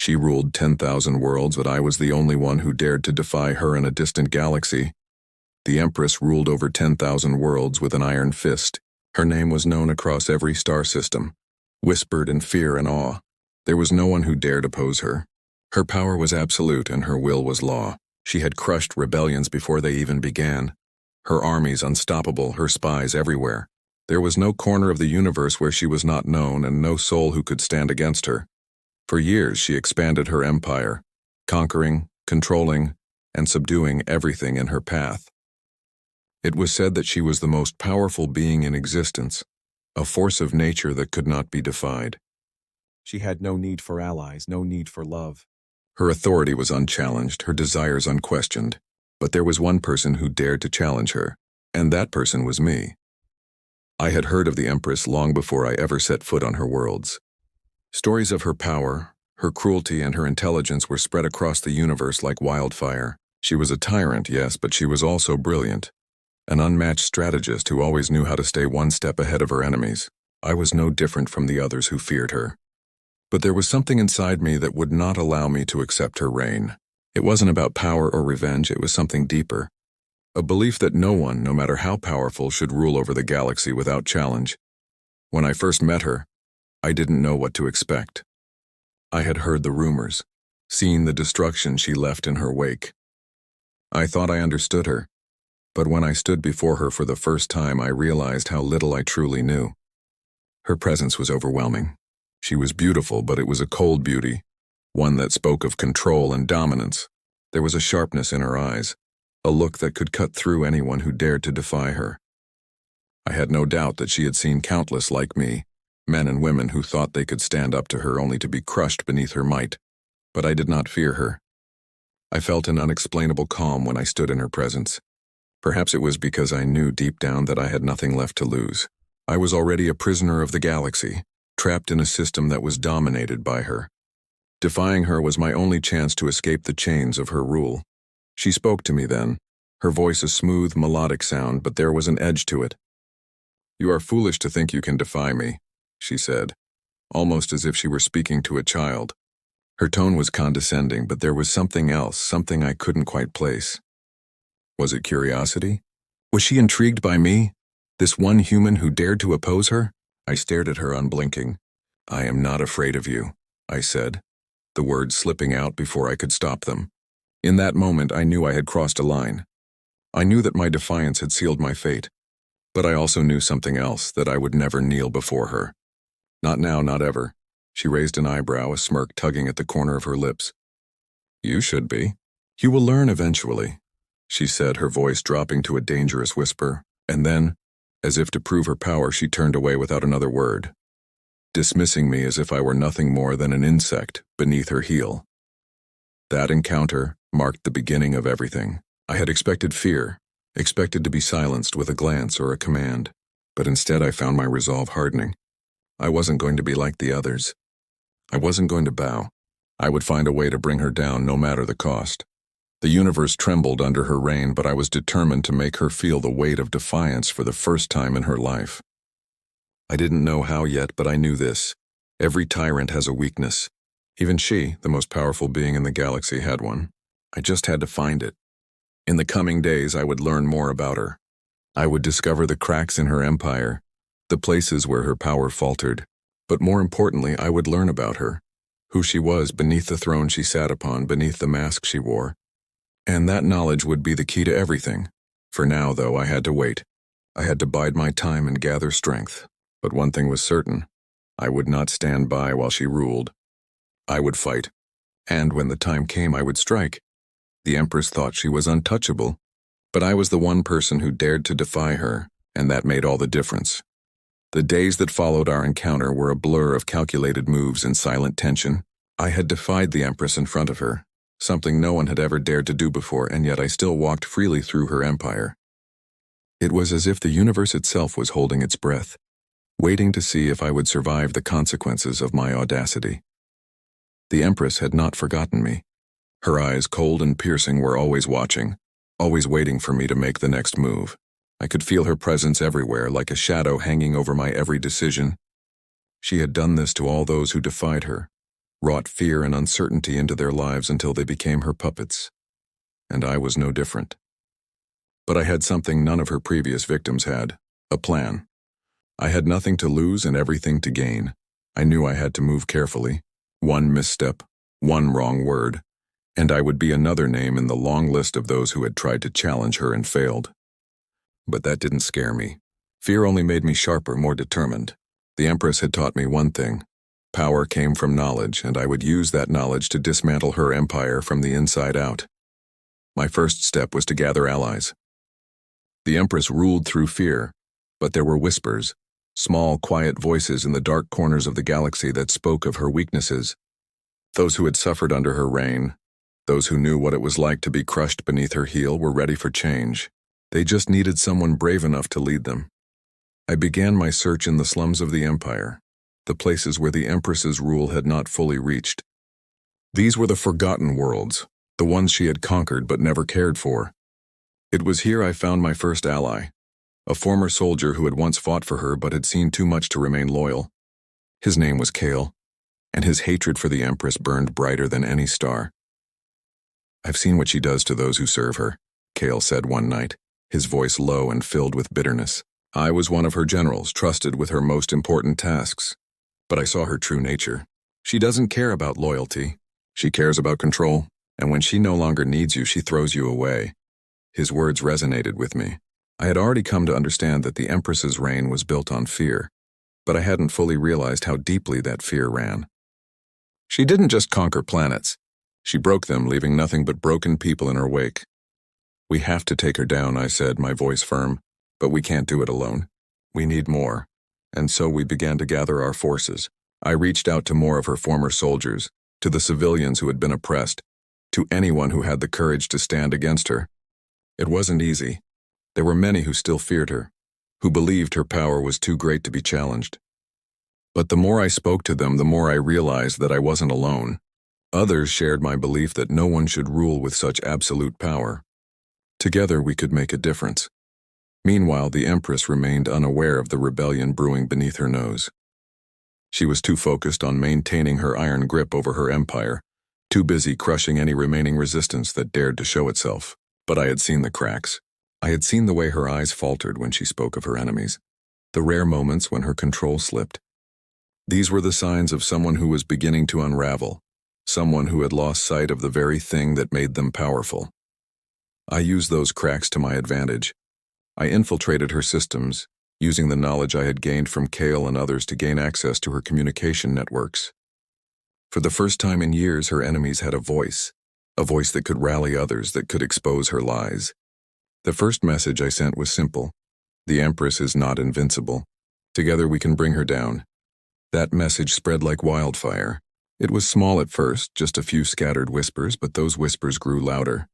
She ruled 10,000 worlds, but I was the only one who dared to defy her in a distant galaxy. The Empress ruled over 10,000 worlds with an iron fist. Her name was known across every star system, whispered in fear and awe. There was no one who dared oppose her. Her power was absolute and her will was law. She had crushed rebellions before they even began. Her armies unstoppable, her spies everywhere. There was no corner of the universe where she was not known and no soul who could stand against her. For years she expanded her empire, conquering, controlling, and subduing everything in her path. It was said that she was the most powerful being in existence, a force of nature that could not be defied. She had no need for allies, no need for love. Her authority was unchallenged, her desires unquestioned. But there was one person who dared to challenge her, and that person was me. I had heard of the Empress long before I ever set foot on her worlds. Stories of her power, her cruelty, and her intelligence were spread across the universe like wildfire. She was a tyrant, yes, but she was also brilliant. An unmatched strategist who always knew how to stay one step ahead of her enemies. I was no different from the others who feared her. But there was something inside me that would not allow me to accept her reign. It wasn't about power or revenge, it was something deeper. A belief that no one, no matter how powerful, should rule over the galaxy without challenge. When I first met her, I didn't know what to expect. I had heard the rumors, seen the destruction she left in her wake. I thought I understood her, but when I stood before her for the first time, I realized how little I truly knew. Her presence was overwhelming. She was beautiful, but it was a cold beauty, one that spoke of control and dominance. There was a sharpness in her eyes, a look that could cut through anyone who dared to defy her. I had no doubt that she had seen countless like me, men and women who thought they could stand up to her only to be crushed beneath her might. But I did not fear her. I felt an unexplainable calm when I stood in her presence. Perhaps it was because I knew deep down that I had nothing left to lose. I was already a prisoner of the galaxy, trapped in a system that was dominated by her. Defying her was my only chance to escape the chains of her rule. She spoke to me then, her voice a smooth, melodic sound, but there was an edge to it. "You are foolish to think you can defy me," she said, almost as if she were speaking to a child. Her tone was condescending, but there was something else, something I couldn't quite place. Was it curiosity? Was she intrigued by me, this one human who dared to oppose her? I stared at her unblinking. "I am not afraid of you," I said, the words slipping out before I could stop them. In that moment, I knew I had crossed a line. I knew that my defiance had sealed my fate, but I also knew something else, that I would never kneel before her. Not now, not ever. She raised an eyebrow, a smirk tugging at the corner of her lips. "You should be. You will learn eventually," she said, her voice dropping to a dangerous whisper, and then, as if to prove her power, she turned away without another word, dismissing me as if I were nothing more than an insect beneath her heel. That encounter marked the beginning of everything. I had expected fear, expected to be silenced with a glance or a command, but instead I found my resolve hardening. I wasn't going to be like the others. I wasn't going to bow. I would find a way to bring her down no matter the cost. The universe trembled under her reign, but I was determined to make her feel the weight of defiance for the first time in her life. I didn't know how yet, but I knew this. Every tyrant has a weakness. Even she, the most powerful being in the galaxy, had one. I just had to find it. In the coming days, I would learn more about her. I would discover the cracks in her empire, the places where her power faltered. But more importantly, I would learn about her, who she was beneath the throne she sat upon, beneath the mask she wore. And that knowledge would be the key to everything. For now, though, I had to wait. I had to bide my time and gather strength. But one thing was certain. I would not stand by while she ruled. I would fight. And when the time came, I would strike. The Empress thought she was untouchable, but I was the one person who dared to defy her, and that made all the difference. The days that followed our encounter were a blur of calculated moves and silent tension. I had defied the Empress in front of her, something no one had ever dared to do before, and yet I still walked freely through her empire. It was as if the universe itself was holding its breath, waiting to see if I would survive the consequences of my audacity. The Empress had not forgotten me. Her eyes, cold and piercing, were always watching, always waiting for me to make the next move. I could feel her presence everywhere, like a shadow hanging over my every decision. She had done this to all those who defied her, wrought fear and uncertainty into their lives until they became her puppets. And I was no different. But I had something none of her previous victims had: a plan. I had nothing to lose and everything to gain. I knew I had to move carefully. One misstep, one wrong word, and I would be another name in the long list of those who had tried to challenge her and failed. But that didn't scare me. Fear only made me sharper, more determined. The Empress had taught me one thing: power came from knowledge, and I would use that knowledge to dismantle her empire from the inside out. My first step was to gather allies. The Empress ruled through fear, but there were whispers, small, quiet voices in the dark corners of the galaxy that spoke of her weaknesses. Those who had suffered under her reign, those who knew what it was like to be crushed beneath her heel, were ready for change. They just needed someone brave enough to lead them. I began my search in the slums of the Empire, the places where the Empress's rule had not fully reached. These were the forgotten worlds, the ones she had conquered but never cared for. It was here I found my first ally, a former soldier who had once fought for her but had seen too much to remain loyal. His name was Kale, and his hatred for the Empress burned brighter than any star. "I've seen what she does to those who serve her," Kale said one night, his voice low and filled with bitterness. "I was one of her generals, trusted with her most important tasks. But I saw her true nature. She doesn't care about loyalty. She cares about control, and when she no longer needs you, she throws you away." His words resonated with me. I had already come to understand that the Empress's reign was built on fear, but I hadn't fully realized how deeply that fear ran. She didn't just conquer planets. She broke them, leaving nothing but broken people in her wake. "We have to take her down," I said, my voice firm, "but we can't do it alone. We need more." And so we began to gather our forces. I reached out to more of her former soldiers, to the civilians who had been oppressed, to anyone who had the courage to stand against her. It wasn't easy. There were many who still feared her, who believed her power was too great to be challenged. But the more I spoke to them, the more I realized that I wasn't alone. Others shared my belief that no one should rule with such absolute power. Together we could make a difference. Meanwhile, the Empress remained unaware of the rebellion brewing beneath her nose. She was too focused on maintaining her iron grip over her empire, too busy crushing any remaining resistance that dared to show itself. But I had seen the cracks. I had seen the way her eyes faltered when she spoke of her enemies, the rare moments when her control slipped. These were the signs of someone who was beginning to unravel, someone who had lost sight of the very thing that made them powerful. I used those cracks to my advantage. I infiltrated her systems, using the knowledge I had gained from Kale and others to gain access to her communication networks. For the first time in years, her enemies had a voice that could rally others, that could expose her lies. The first message I sent was simple: the Empress is not invincible. Together we can bring her down. That message spread like wildfire. It was small at first, just a few scattered whispers, but those whispers grew louder.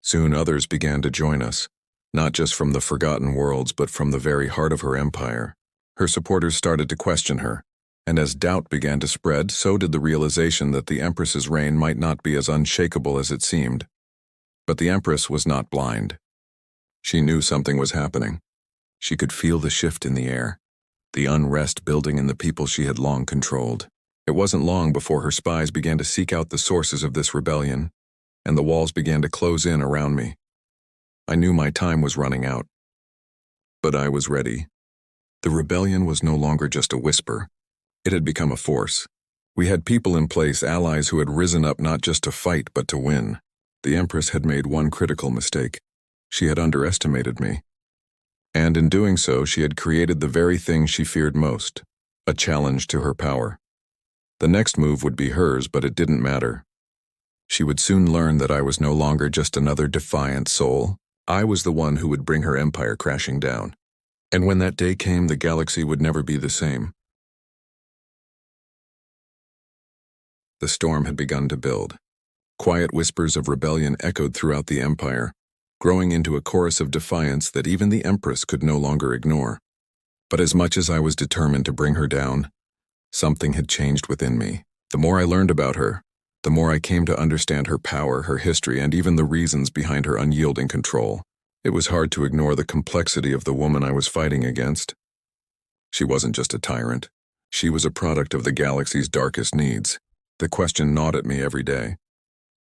Soon others began to join us, not just from the forgotten worlds, but from the very heart of her empire. Her supporters started to question her, and as doubt began to spread, so did the realization that the Empress's reign might not be as unshakable as it seemed. But the Empress was not blind. She knew something was happening. She could feel the shift in the air, the unrest building in the people she had long controlled. It wasn't long before her spies began to seek out the sources of this rebellion, and the walls began to close in around me. I knew my time was running out. But I was ready. The rebellion was no longer just a whisper. It had become a force. We had people in place, allies who had risen up not just to fight, but to win. The Empress had made one critical mistake. She had underestimated me. And in doing so, she had created the very thing she feared most: a challenge to her power. The next move would be hers, but it didn't matter. She would soon learn that I was no longer just another defiant soul. I was the one who would bring her empire crashing down. And when that day came, the galaxy would never be the same. The storm had begun to build. Quiet whispers of rebellion echoed throughout the empire, growing into a chorus of defiance that even the Empress could no longer ignore. But as much as I was determined to bring her down, something had changed within me. The more I learned about her, the more I came to understand her power, her history, and even the reasons behind her unyielding control. It was hard to ignore the complexity of the woman I was fighting against. She wasn't just a tyrant. She was a product of the galaxy's darkest needs, The question gnawed at me every day.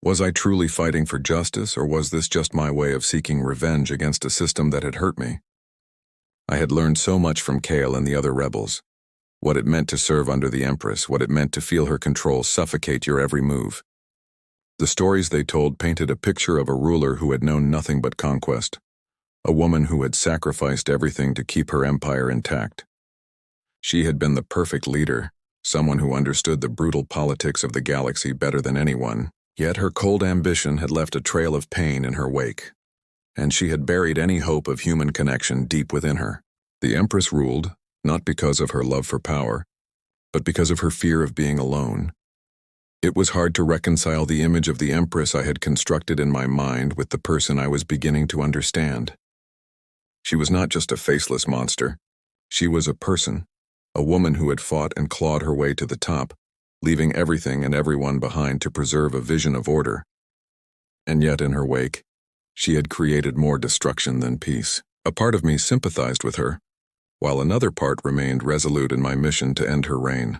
Was I truly fighting for justice, or was this just my way of seeking revenge against a system that had hurt me? I had learned so much from Kale and the other rebels. What it meant to serve under the Empress, what it meant to feel her control suffocate your every move. The stories they told painted a picture of a ruler who had known nothing but conquest, a woman who had sacrificed everything to keep her empire intact. She had been the perfect leader, someone who understood the brutal politics of the galaxy better than anyone, yet her cold ambition had left a trail of pain in her wake, and she had buried any hope of human connection deep within her. The Empress ruled, not because of her love for power, but because of her fear of being alone. It was hard to reconcile the image of the Empress I had constructed in my mind with the person I was beginning to understand. She was not just a faceless monster. She was a person, a woman who had fought and clawed her way to the top, leaving everything and everyone behind to preserve a vision of order. And yet in her wake, she had created more destruction than peace. A part of me sympathized with her, while another part remained resolute in my mission to end her reign.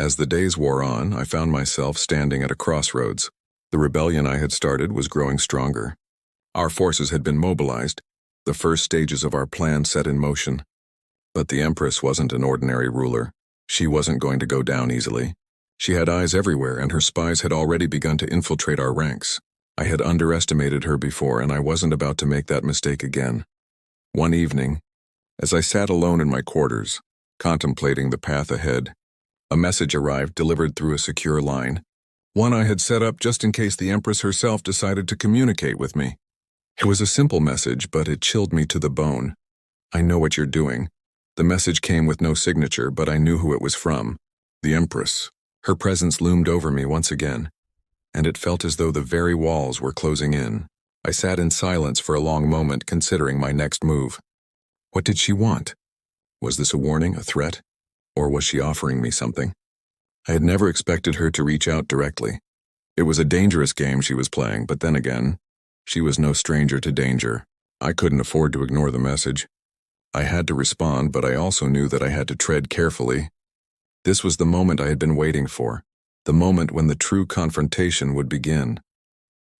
As the days wore on, I found myself standing at a crossroads. The rebellion I had started was growing stronger. Our forces had been mobilized, the first stages of our plan set in motion. But the Empress wasn't an ordinary ruler. She wasn't going to go down easily. She had eyes everywhere, and her spies had already begun to infiltrate our ranks. I had underestimated her before, and I wasn't about to make that mistake again. One evening, as I sat alone in my quarters, contemplating the path ahead, a message arrived delivered through a secure line, one I had set up just in case the Empress herself decided to communicate with me. It was a simple message, but it chilled me to the bone. "I know what you're doing." The message came with no signature, but I knew who it was from. The Empress. Her presence loomed over me once again, and it felt as though the very walls were closing in. I sat in silence for a long moment, considering my next move. What did she want? Was this a warning, a threat, or was she offering me something? I had never expected her to reach out directly. It was a dangerous game she was playing, but then again, she was no stranger to danger. I couldn't afford to ignore the message. I had to respond, but I also knew that I had to tread carefully. This was the moment I had been waiting for, the moment when the true confrontation would begin.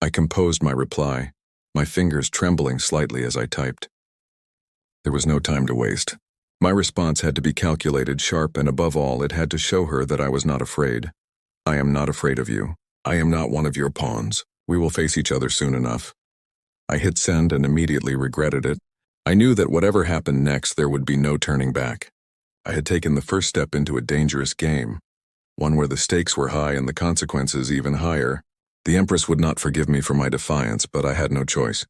I composed my reply, my fingers trembling slightly as I typed. There was no time to waste. My response had to be calculated, sharp, and above all, it had to show her that I was not afraid. I am not afraid of you. I am not one of your pawns. We will face each other soon enough. I hit send and immediately regretted it. I knew that whatever happened next, there would be no turning back. I had taken the first step into a dangerous game, one where the stakes were high and the consequences even higher. The Empress would not forgive me for my defiance, but I had no choice.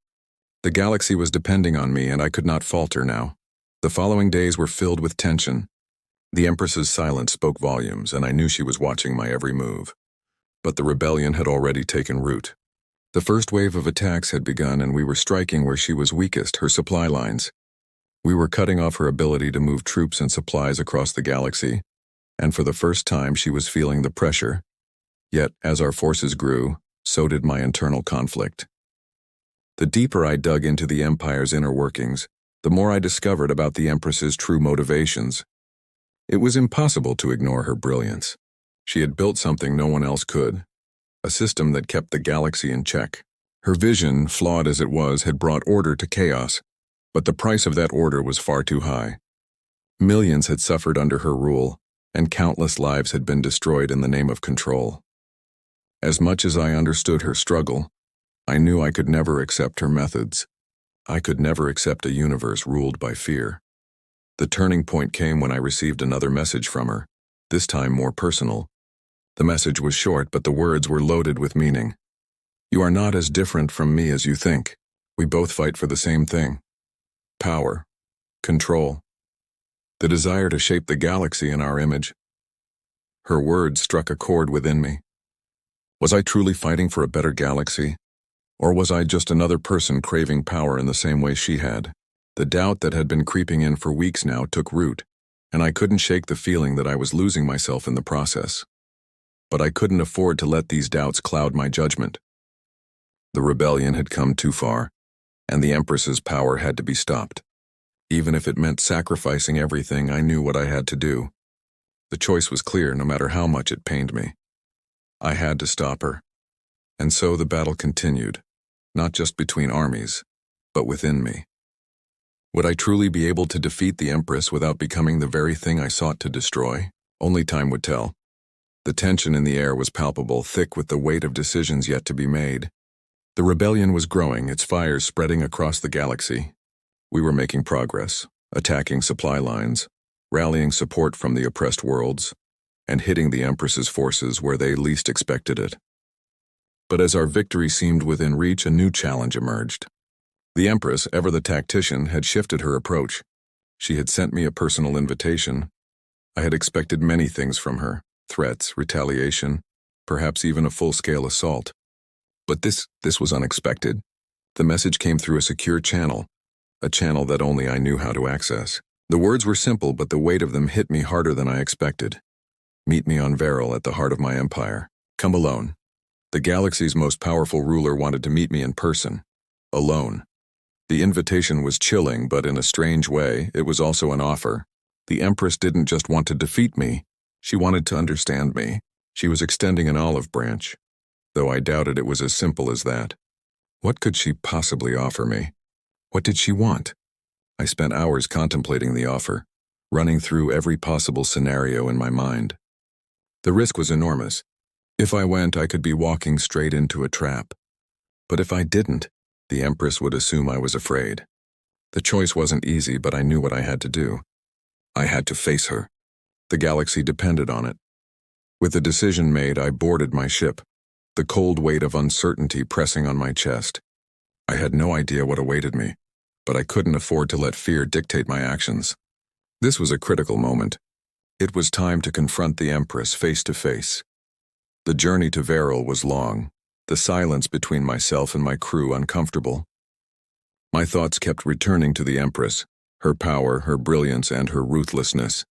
The galaxy was depending on me, and I could not falter now. The following days were filled with tension. The Empress's silence spoke volumes, and I knew she was watching my every move. But the rebellion had already taken root. The first wave of attacks had begun, and we were striking where she was weakest, her supply lines. We were cutting off her ability to move troops and supplies across the galaxy, and for the first time she was feeling the pressure. Yet, as our forces grew, so did my internal conflict. The deeper I dug into the Empire's inner workings, the more I discovered about the Empress's true motivations. It was impossible to ignore her brilliance. She had built something no one else could, a system that kept the galaxy in check. Her vision, flawed as it was, had brought order to chaos, but the price of that order was far too high. Millions had suffered under her rule, and countless lives had been destroyed in the name of control. As much as I understood her struggle, I knew I could never accept her methods. I could never accept a universe ruled by fear. The turning point came when I received another message from her, this time more personal. The message was short, but the words were loaded with meaning. You are not as different from me as you think. We both fight for the same thing. Power. Control. The desire to shape the galaxy in our image. Her words struck a chord within me. Was I truly fighting for a better galaxy? Or was I just another person craving power in the same way she had? The doubt that had been creeping in for weeks now took root, and I couldn't shake the feeling that I was losing myself in the process. But I couldn't afford to let these doubts cloud my judgment. The rebellion had come too far, and the Empress's power had to be stopped. Even if it meant sacrificing everything, I knew what I had to do. The choice was clear, no matter how much it pained me. I had to stop her. And so the battle continued, not just between armies, but within me. Would I truly be able to defeat the Empress without becoming the very thing I sought to destroy? Only time would tell. The tension in the air was palpable, thick with the weight of decisions yet to be made. The rebellion was growing, its fires spreading across the galaxy. We were making progress, attacking supply lines, rallying support from the oppressed worlds, and hitting the Empress's forces where they least expected it. But as our victory seemed within reach, a new challenge emerged. The Empress, ever the tactician, had shifted her approach. She had sent me a personal invitation. I had expected many things from her: threats, retaliation, perhaps even a full-scale assault. But this was unexpected. The message came through a secure channel, a channel that only I knew how to access. The words were simple, but the weight of them hit me harder than I expected. Meet me on Varel, at the heart of my empire. Come alone. The galaxy's most powerful ruler wanted to meet me in person. Alone. The invitation was chilling, but in a strange way, it was also an offer. The Empress didn't just want to defeat me. She wanted to understand me. She was extending an olive branch, though I doubted it was as simple as that. What could she possibly offer me? What did she want? I spent hours contemplating the offer, running through every possible scenario in my mind. The risk was enormous. If I went, I could be walking straight into a trap. But if I didn't, the Empress would assume I was afraid. The choice wasn't easy, but I knew what I had to do. I had to face her. The galaxy depended on it. With the decision made, I boarded my ship, the cold weight of uncertainty pressing on my chest. I had no idea what awaited me, but I couldn't afford to let fear dictate my actions. This was a critical moment. It was time to confront the Empress face to face. The journey to Varel was long, the silence between myself and my crew uncomfortable. My thoughts kept returning to the Empress, her power, her brilliance, and her ruthlessness.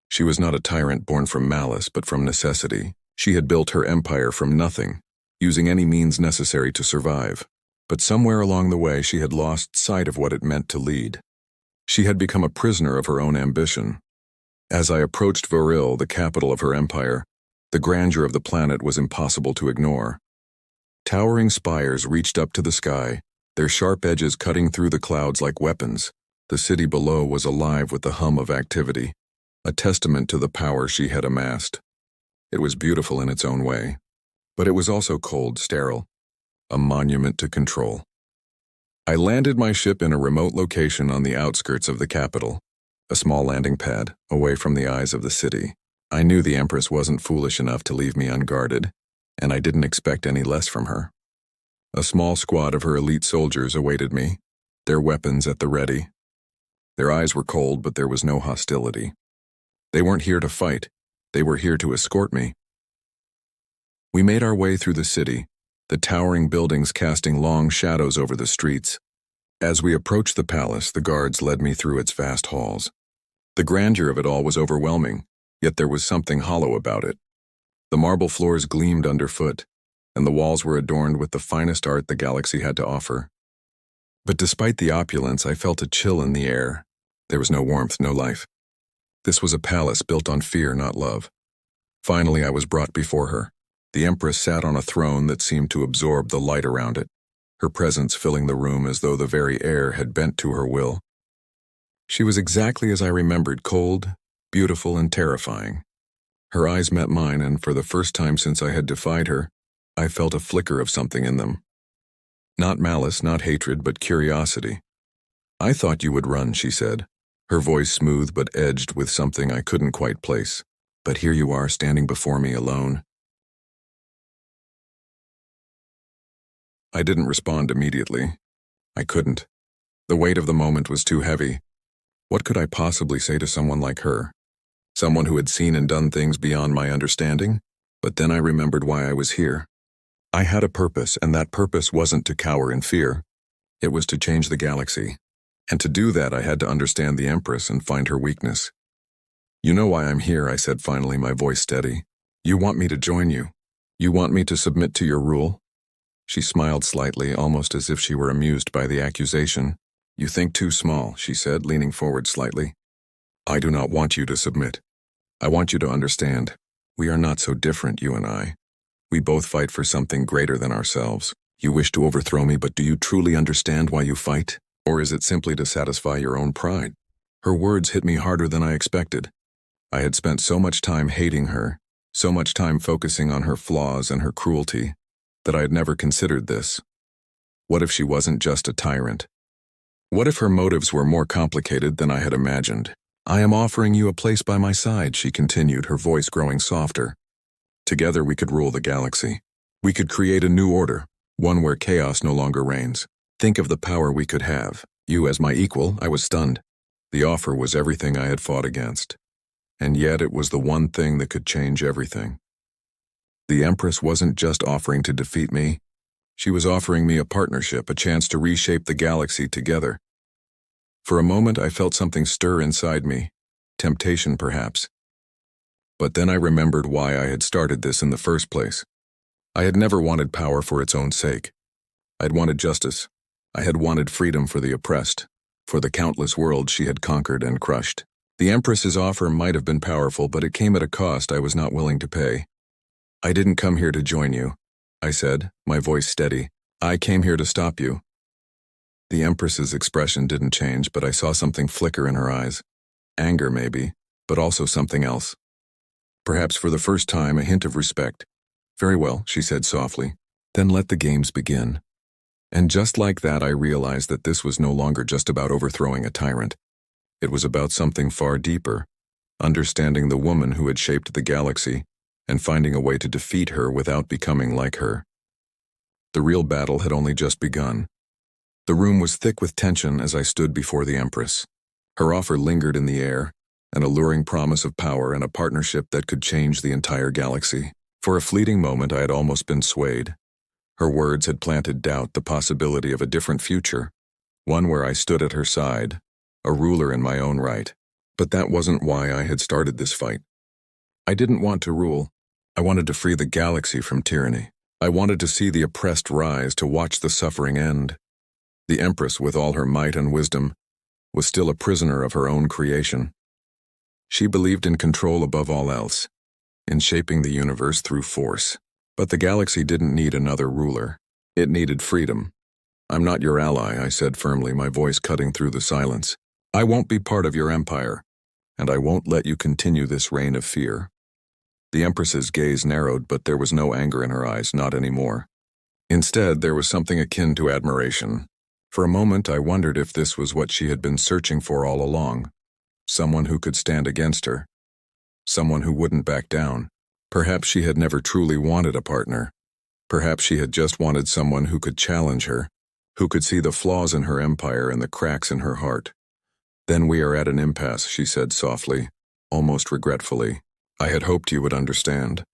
She was not a tyrant born from malice, but from necessity. She had built her empire from nothing, using any means necessary to survive. But somewhere along the way, she had lost sight of what it meant to lead. She had become a prisoner of her own ambition. As I approached Varel, the capital of her empire, the grandeur of the planet was impossible to ignore. Towering spires reached up to the sky, their sharp edges cutting through the clouds like weapons. The city below was alive with the hum of activity, a testament to the power she had amassed. It was beautiful in its own way, but it was also cold, sterile, a monument to control. I landed my ship in a remote location on the outskirts of the capital, a small landing pad, away from the eyes of the city. I knew the Empress wasn't foolish enough to leave me unguarded, and I didn't expect any less from her. A small squad of her elite soldiers awaited me, their weapons at the ready. Their eyes were cold, but there was no hostility. They weren't here to fight. They were here to escort me. We made our way through the city, the towering buildings casting long shadows over the streets. As we approached the palace, the guards led me through its vast halls. The grandeur of it all was overwhelming, yet there was something hollow about it. The marble floors gleamed underfoot, and the walls were adorned with the finest art the galaxy had to offer. But despite the opulence, I felt a chill in the air. There was no warmth, no life. This was a palace built on fear, not love. Finally, I was brought before her. The Empress sat on a throne that seemed to absorb the light around it, her presence filling the room as though the very air had bent to her will. She was exactly as I remembered, cold, beautiful, and terrifying. Her eyes met mine, and for the first time since I had defied her, I felt a flicker of something in them. Not malice, not hatred, but curiosity. "I thought you would run," she said, her voice smooth but edged with something I couldn't quite place. "But here you are, standing before me alone." I didn't respond immediately. I couldn't. The weight of the moment was too heavy. What could I possibly say to someone like her? Someone who had seen and done things beyond my understanding? But then I remembered why I was here. I had a purpose, and that purpose wasn't to cower in fear. It was to change the galaxy. And to do that, I had to understand the Empress and find her weakness. "You know why I'm here," I said finally, my voice steady. "You want me to join you. You want me to submit to your rule?" She smiled slightly, almost as if she were amused by the accusation. "You think too small," she said, leaning forward slightly. "I do not want you to submit. I want you to understand. We are not so different, you and I. We both fight for something greater than ourselves. You wish to overthrow me, but do you truly understand why you fight? Or is it simply to satisfy your own pride? Her words hit me harder than I expected. I had spent so much time hating her, so much time focusing on her flaws and her cruelty, that I had never considered this. What if she wasn't just a tyrant? What if her motives were more complicated than I had imagined? I am offering you a place by my side, she continued, her voice growing softer. Together we could rule the galaxy. We could create a new order, one where chaos no longer reigns. Think of the power we could have. You as my equal. I was stunned. The offer was everything I had fought against. And yet it was the one thing that could change everything. The Empress wasn't just offering to defeat me. She was offering me a partnership, a chance to reshape the galaxy together. For a moment I felt something stir inside me. Temptation, perhaps. But then I remembered why I had started this in the first place. I had never wanted power for its own sake. I'd wanted justice. I had wanted freedom for the oppressed, for the countless worlds she had conquered and crushed. The Empress's offer might have been powerful, but it came at a cost I was not willing to pay. I didn't come here to join you, I said, my voice steady. I came here to stop you. The Empress's expression didn't change, but I saw something flicker in her eyes. Anger, maybe, but also something else. Perhaps for the first time, a hint of respect. Very well, she said softly. Then let the games begin. And just like that, I realized that this was no longer just about overthrowing a tyrant. It was about something far deeper, understanding the woman who had shaped the galaxy and finding a way to defeat her without becoming like her. The real battle had only just begun. The room was thick with tension as I stood before the Empress. Her offer lingered in the air, an alluring promise of power and a partnership that could change the entire galaxy. For a fleeting moment I had almost been swayed. Her words had planted doubt, the possibility of a different future, one where I stood at her side, a ruler in my own right. But that wasn't why I had started this fight. I didn't want to rule. I wanted to free the galaxy from tyranny. I wanted to see the oppressed rise, to watch the suffering end. The Empress, with all her might and wisdom, was still a prisoner of her own creation. She believed in control above all else, in shaping the universe through force. But the galaxy didn't need another ruler. It needed freedom. I'm not your ally, I said firmly, my voice cutting through the silence. I won't be part of your empire, and I won't let you continue this reign of fear. The Empress's gaze narrowed, but there was no anger in her eyes, not anymore. Instead, there was something akin to admiration. For a moment, I wondered if this was what she had been searching for all along. Someone who could stand against her. Someone who wouldn't back down. Perhaps she had never truly wanted a partner. Perhaps she had just wanted someone who could challenge her, who could see the flaws in her empire and the cracks in her heart. Then we are at an impasse, she said softly, almost regretfully. I had hoped you would understand.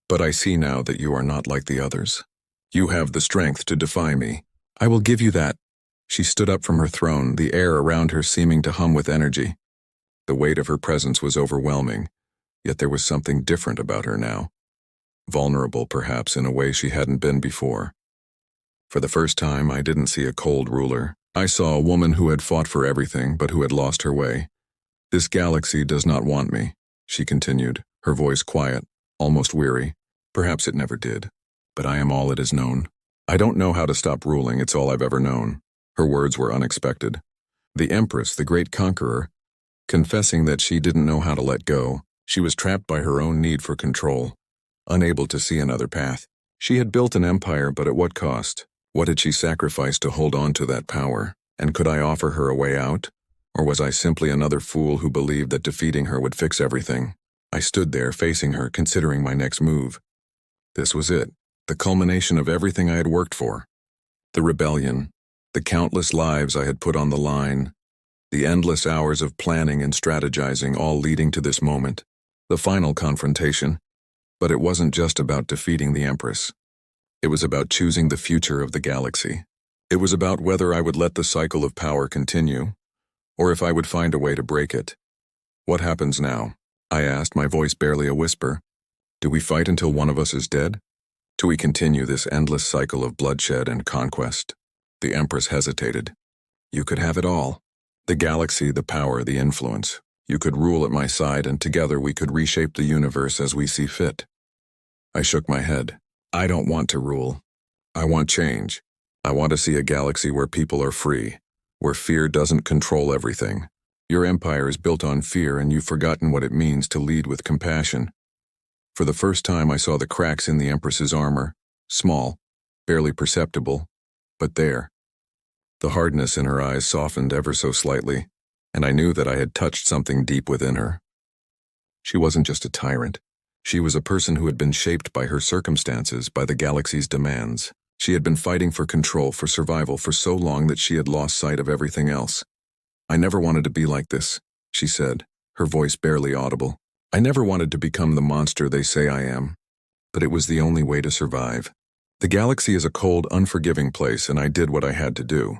But I see now that you are not like the others. You have the strength to defy me. I will give you that. She stood up from her throne, the air around her seeming to hum with energy. The weight of her presence was overwhelming, yet there was something different about her now. Vulnerable, perhaps, in a way she hadn't been before. For the first time, I didn't see a cold ruler. I saw a woman who had fought for everything, but who had lost her way. This galaxy does not want me, she continued, her voice quiet, almost weary. Perhaps it never did. But I am all it has known. I don't know how to stop ruling, it's all I've ever known. Her words were unexpected. The Empress, the great conqueror, confessing that she didn't know how to let go. She was trapped by her own need for control, unable to see another path. She had built an empire, but at what cost? What had she sacrificed to hold on to that power? And could I offer her a way out? Or was I simply another fool who believed that defeating her would fix everything? I stood there facing her, considering my next move. This was it, the culmination of everything I had worked for. The rebellion, the countless lives I had put on the line, the endless hours of planning and strategizing, all leading to this moment, the final confrontation. But it wasn't just about defeating the Empress. It was about choosing the future of the galaxy. It was about whether I would let the cycle of power continue, or if I would find a way to break it. What happens now? I asked, my voice barely a whisper. Do we fight until one of us is dead? Do we continue this endless cycle of bloodshed and conquest? The Empress hesitated. You could have it all. The galaxy, the power, the influence. You could rule at my side, and together we could reshape the universe as we see fit. I shook my head. I don't want to rule. I want change. I want to see a galaxy where people are free, where fear doesn't control everything. Your empire is built on fear, and you've forgotten what it means to lead with compassion. For the first time, I saw the cracks in the Empress's armor, small, barely perceptible, but there. The hardness in her eyes softened ever so slightly, and I knew that I had touched something deep within her. She wasn't just a tyrant. She was a person who had been shaped by her circumstances, by the galaxy's demands. She had been fighting for control, for survival, for so long that she had lost sight of everything else. I never wanted to be like this, she said, her voice barely audible. I never wanted to become the monster they say I am. But it was the only way to survive. The galaxy is a cold, unforgiving place, and I did what I had to do.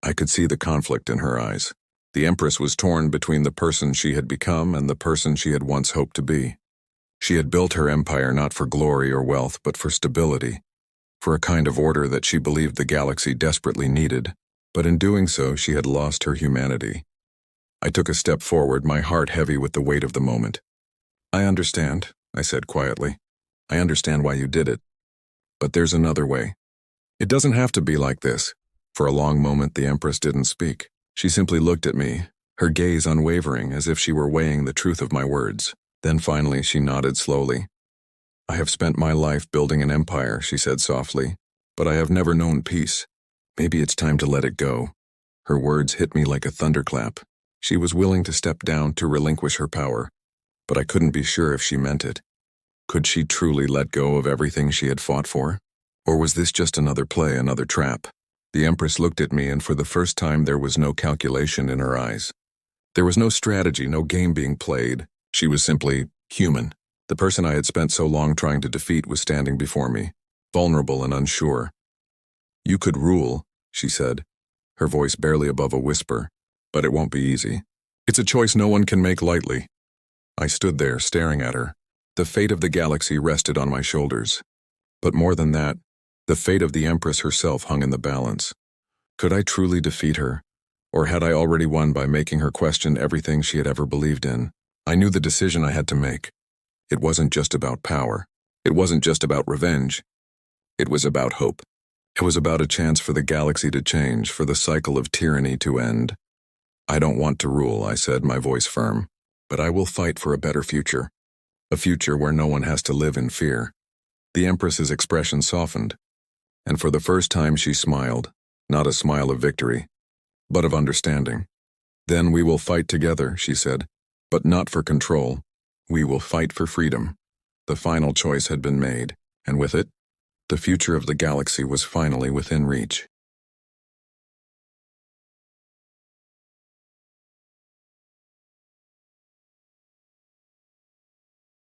I could see the conflict in her eyes. The Empress was torn between the person she had become and the person she had once hoped to be. She had built her empire not for glory or wealth, but for stability, for a kind of order that she believed the galaxy desperately needed. But in doing so, she had lost her humanity. I took a step forward, my heart heavy with the weight of the moment. I understand, I said quietly. I understand why you did it. But there's another way. It doesn't have to be like this. For a long moment, the Empress didn't speak. She simply looked at me, her gaze unwavering, as if she were weighing the truth of my words. Then finally, she nodded slowly. I have spent my life building an empire, she said softly, but I have never known peace. Maybe it's time to let it go. Her words hit me like a thunderclap. She was willing to step down, to relinquish her power, but I couldn't be sure if she meant it. Could she truly let go of everything she had fought for? Or was this just another play, another trap? The Empress looked at me, and for the first time there was no calculation in her eyes. There was no strategy, no game being played. She was simply human. The person I had spent so long trying to defeat was standing before me, vulnerable and unsure. You could rule, she said, her voice barely above a whisper, but it won't be easy. It's a choice no one can make lightly. I stood there, staring at her. The fate of the galaxy rested on my shoulders. But more than that, the fate of the Empress herself hung in the balance. Could I truly defeat her? Or had I already won by making her question everything she had ever believed in? I knew the decision I had to make. It wasn't just about power. It wasn't just about revenge. It was about hope. It was about a chance for the galaxy to change, for the cycle of tyranny to end. I don't want to rule, I said, my voice firm, but I will fight for a better future. A future where no one has to live in fear. The Empress's expression softened, and for the first time she smiled, not a smile of victory, but of understanding. Then we will fight together, she said, but not for control. We will fight for freedom. The final choice had been made, and with it, the future of the galaxy was finally within reach.